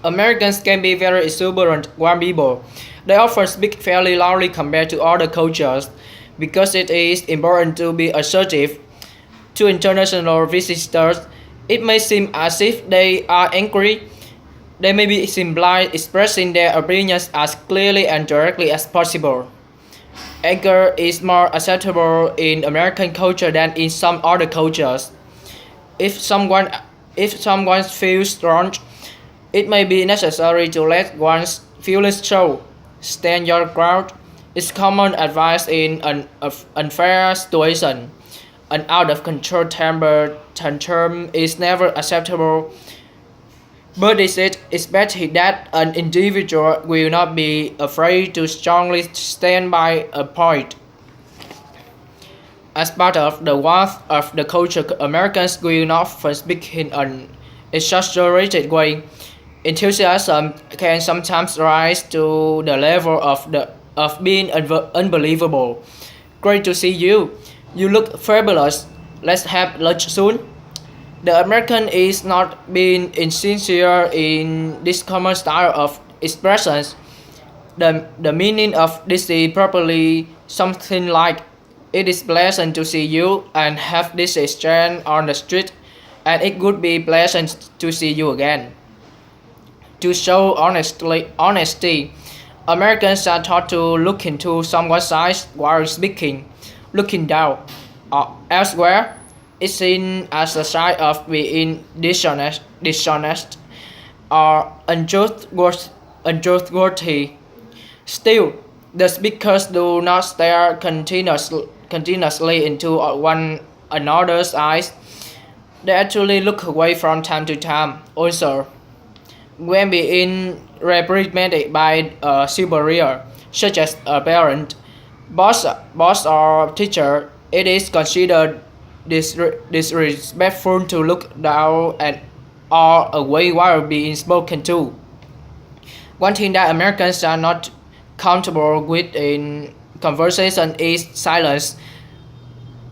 Americans can be very exuberant warm people. They often speak fairly loudly compared to other cultures because it is important to be assertive. To international visitors, it may seem as if they are angry. They may be simply expressing their opinions as clearly and directly as possible. Anger is more acceptable in American culture than in some other cultures. If someone if someone feels strong, it may be necessary to let one's feelings show. Stand your ground is common advice in an unfair situation. An out of control temper tantrum is never acceptable, but is it expected that an individual will not be afraid to strongly stand by a point? As part of the warmth of the culture, Americans will not often speak in an exaggerated way. Enthusiasm can sometimes rise to the level of being unbelievable. Great to see you. You look fabulous. Let's have lunch soon. The American is not being insincere in this common style of expressions. The meaning of this is probably something like it is pleasant to see you and have this exchange on the street, and it would be pleasant to see you again. To show honesty, Americans are taught to look into someone's eyes while speaking. Looking down or elsewhere is seen as a sign of being dishonest or untrustworthy. Still, the speakers do not stare continuously into one another's eyes. They actually look away from time to time. Also, when being reprimanded by a superior, such as a parent, boss or teacher, it is considered disrespectful to look down at or away while being spoken to. One thing that Americans are not comfortable with in conversation is silence.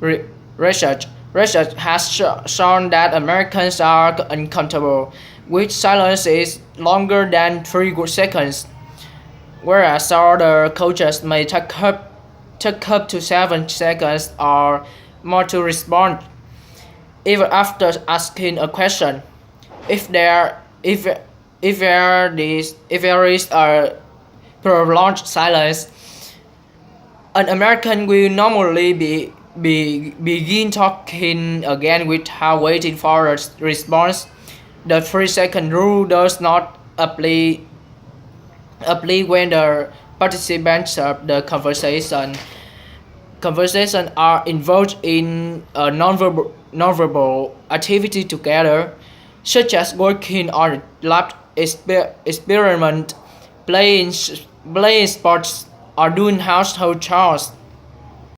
Re- Research has shown that Americans are uncomfortable with silence is longer than 3 seconds, whereas other cultures may take up to 7 seconds or more to respond, even after asking a question. If there if if there is a prolonged silence, an American will normally begin talking again without waiting for a response. The 3 second rule does not apply when the participants of the conversation are involved in a nonverbal activity together, such as working on a lab experiment, playing sports, or doing household chores.